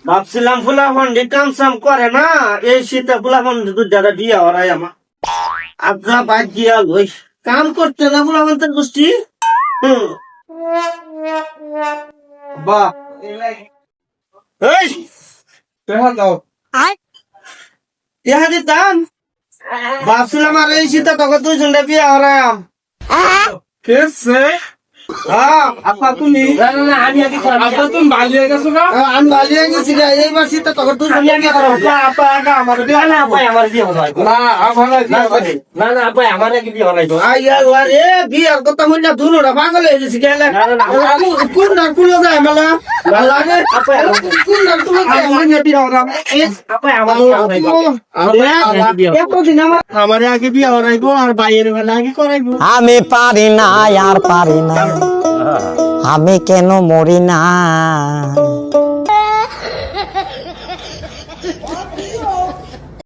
ভাবছিলাম ফুলা ফন্ডি কাম সাম করে না, এই শীতে ফুলা ফন্ডি দুধারে বিয়ে হরাই আমার। আজ্ঞা বাদ দিয়া লই, কাম করতে না ফুলা ফন্ডের গোষ্ঠী। বাহ এই দেখা দাও দেখা দিতাম। ভাবছিলাম আর এই শীতে তখন দুইজনটা বিয়ে হরাইম। কেসে আপা তুমি আমি আগে আপা তুমি বালিয়ে গেছো না আমি বালিয়ে গেছি রে, এইবার শীতে তখন দুইজন বিয়ে হরাইম। আপা আগে আমার বিয়ে না, আপা আমার বিয়ে হরাইব না আমার না, না আপা আমার আগে বিয়ে হরাইব। আইয়া আরে বিয়ের কথা মনে দুনোটা পাগল হয়ে গেছি গেলে। কোন না কোন যায় মেলা লাগে আপা কোন না কোন যায় মনে বিয়ে হরাম। আপা আমার বিয়ে হরাইব। এতদিন আমার আগে বিয়ে হরাইব আর বাইয়ের বেলা আগে করাইব। আমি পারি না আর পারি না, আমি কেন মরি না।